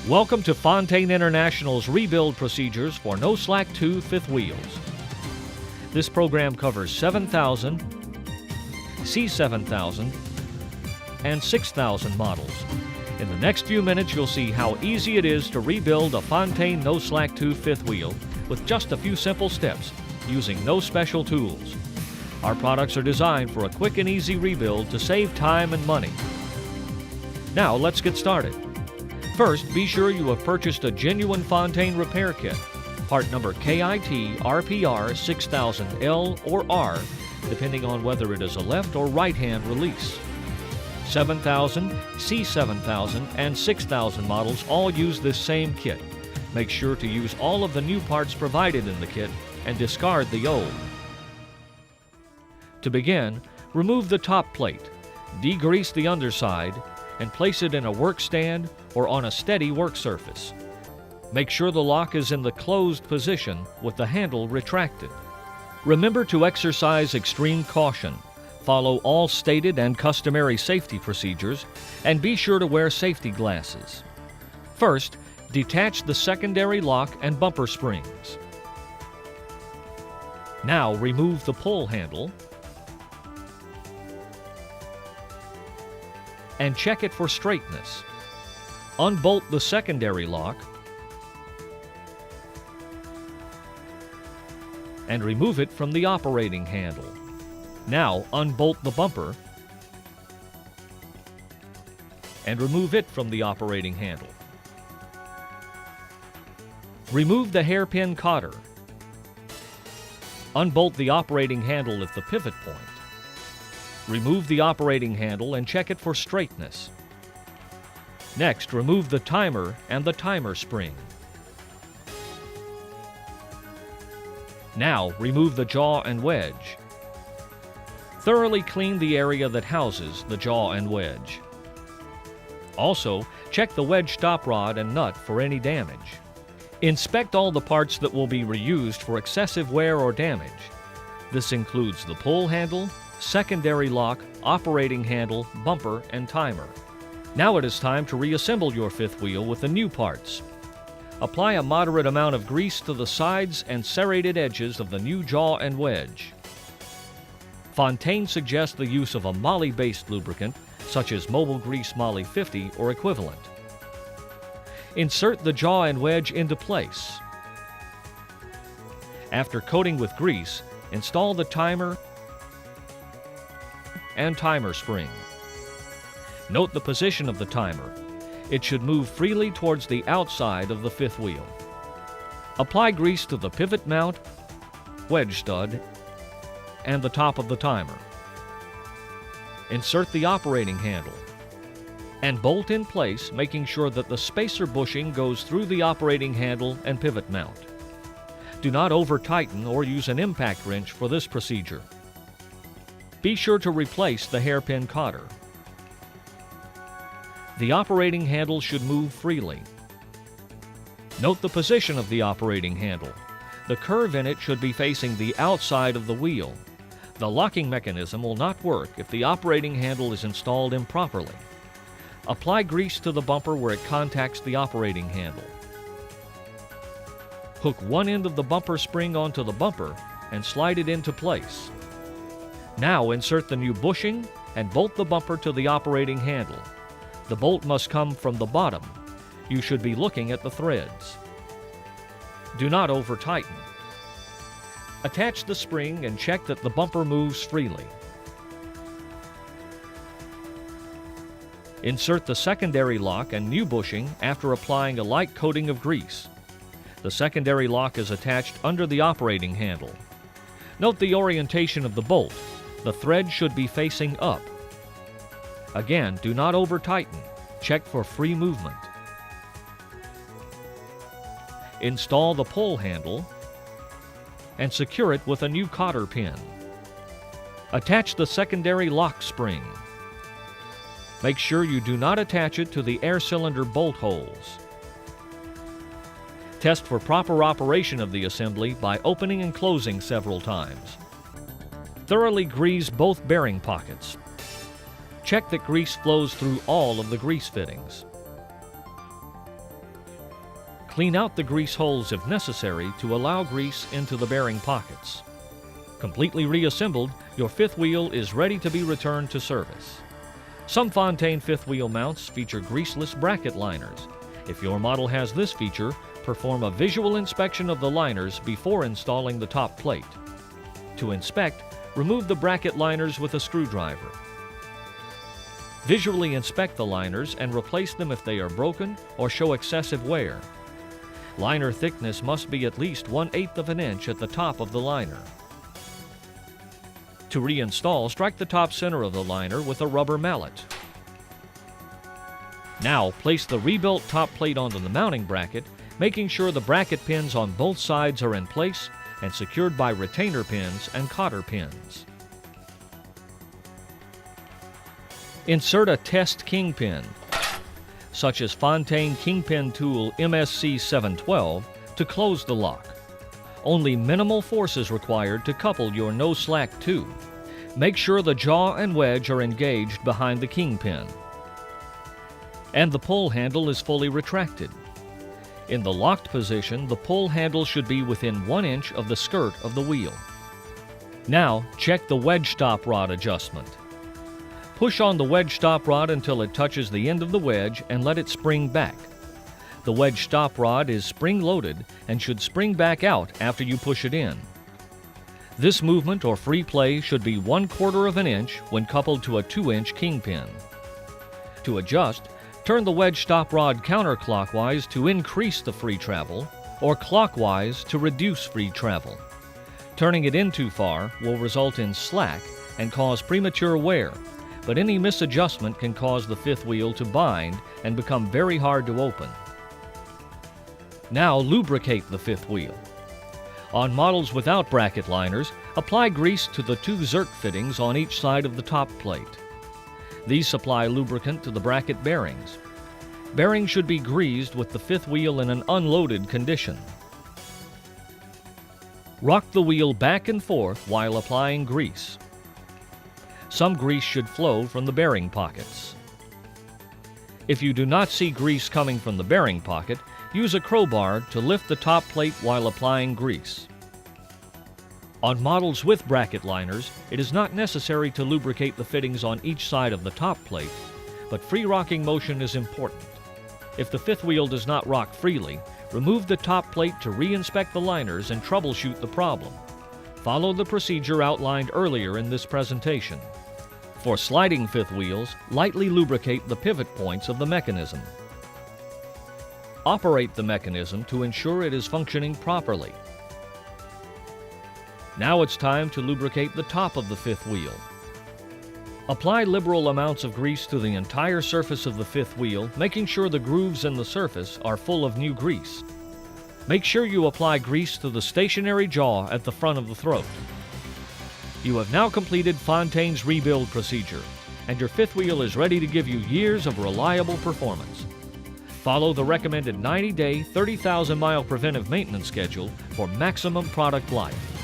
Welcome to Fontaine International's rebuild procedures for No Slack 2 fifth wheels. This program covers 7000, C7000, and 6000 models. In the next few minutes, you'll see how easy it is to rebuild a Fontaine No Slack 2 fifth wheel with just a few simple steps using no special tools. Our products are designed for a quick and easy rebuild to save time and money. Now let's get started. First, be sure you have purchased a genuine Fontaine repair kit, part number KIT RPR 6000L or R, depending on whether it is a left or right-hand release. 7000, C7000, and 6000 models all use this same kit. Make sure to use all of the new parts provided in the kit and discard the old. To begin, remove the top plate, degrease the underside, and place it in a work stand or on a steady work surface. Make sure the lock is in the closed position with the handle retracted. Remember to exercise extreme caution, follow all stated and customary safety procedures, and be sure to wear safety glasses. First, detach the secondary lock and bumper springs. Now remove the pull handle and check it for straightness. Unbolt the secondary lock and remove it from the operating handle. Now unbolt the bumper and remove it from the operating handle. Remove the hairpin cotter. Unbolt the operating handle at the pivot point. Remove the operating handle and check it for straightness. Next, remove the timer and the timer spring. Now, remove the jaw and wedge. Thoroughly clean the area that houses the jaw and wedge. Also, check the wedge stop rod and nut for any damage. Inspect all the parts that will be reused for excessive wear or damage. This includes the pull handle, secondary lock, operating handle, bumper, and timer. Now it is time to reassemble your fifth wheel with the new parts. Apply a moderate amount of grease to the sides and serrated edges of the new jaw and wedge. Fontaine suggests the use of a moly-based lubricant, such as Mobile Grease Moly 50 or equivalent. Insert the jaw and wedge into place. After coating with grease, install the timer and timer spring. Note the position of the timer. It should move freely towards the outside of the fifth wheel. Apply grease to the pivot mount, wedge stud, and the top of the timer. Insert the operating handle and bolt in place, making sure that the spacer bushing goes through the operating handle and pivot mount. Do not over-tighten or use an impact wrench for this procedure. Be sure to replace the hairpin cotter. The operating handle should move freely. Note the position of the operating handle. The curve in it should be facing the outside of the wheel. The locking mechanism will not work if the operating handle is installed improperly. Apply grease to the bumper where it contacts the operating handle. Hook one end of the bumper spring onto the bumper and slide it into place. Now insert the new bushing and bolt the bumper to the operating handle. The bolt must come from the bottom. You should be looking at the threads. Do not over-tighten. Attach the spring and check that the bumper moves freely. Insert the secondary lock and new bushing after applying a light coating of grease. The secondary lock is attached under the operating handle. Note the orientation of the bolt. The thread should be facing up. Again, do not over-tighten. Check for free movement. Install the pull handle and secure it with a new cotter pin. Attach the secondary lock spring. Make sure you do not attach it to the air cylinder bolt holes. Test for proper operation of the assembly by opening and closing several times. Thoroughly grease both bearing pockets. Check that grease flows through all of the grease fittings. Clean out the grease holes if necessary to allow grease into the bearing pockets. Completely reassembled, your fifth wheel is ready to be returned to service. Some Fontaine fifth wheel mounts feature greaseless bracket liners. If your model has this feature, perform a visual inspection of the liners before installing the top plate. To inspect, remove the bracket liners with a screwdriver. Visually inspect the liners and replace them if they are broken or show excessive wear. Liner thickness must be at least 1/8 of an inch at the top of the liner. To reinstall, strike the top center of the liner with a rubber mallet. Now, place the rebuilt top plate onto the mounting bracket, making sure the bracket pins on both sides are in place and secured by retainer pins and cotter pins. Insert a test kingpin, such as Fontaine Kingpin Tool MSC 712, to close the lock. Only minimal force is required to couple your no-slack tube. Make sure the jaw and wedge are engaged behind the kingpin, and the pull handle is fully retracted. In the locked position, the pull handle should be within 1 inch of the skirt of the wheel. Now, check the wedge stop rod adjustment. Push on the wedge stop rod until it touches the end of the wedge and let it spring back. The wedge stop rod is spring-loaded and should spring back out after you push it in. This movement or free play should be 1/4 of an inch when coupled to a 2-inch kingpin. To adjust, turn the wedge stop rod counterclockwise to increase the free travel, or clockwise to reduce free travel. Turning it in too far will result in slack and cause premature wear, but any misadjustment can cause the fifth wheel to bind and become very hard to open. Now lubricate the fifth wheel. On models without bracket liners, apply grease to the 2 Zerk fittings on each side of the top plate. These supply lubricant to the bracket bearings. Bearings should be greased with the fifth wheel in an unloaded condition. Rock the wheel back and forth while applying grease. Some grease should flow from the bearing pockets. If you do not see grease coming from the bearing pocket, use a crowbar to lift the top plate while applying grease. On models with bracket liners, it is not necessary to lubricate the fittings on each side of the top plate, but free rocking motion is important. If the fifth wheel does not rock freely, remove the top plate to re-inspect the liners and troubleshoot the problem. Follow the procedure outlined earlier in this presentation. For sliding fifth wheels, lightly lubricate the pivot points of the mechanism. Operate the mechanism to ensure it is functioning properly. Now it's time to lubricate the top of the fifth wheel. Apply liberal amounts of grease to the entire surface of the fifth wheel, making sure the grooves in the surface are full of new grease. Make sure you apply grease to the stationary jaw at the front of the throat. You have now completed Fontaine's rebuild procedure, and your fifth wheel is ready to give you years of reliable performance. Follow the recommended 90-day, 30,000-mile preventive maintenance schedule for maximum product life.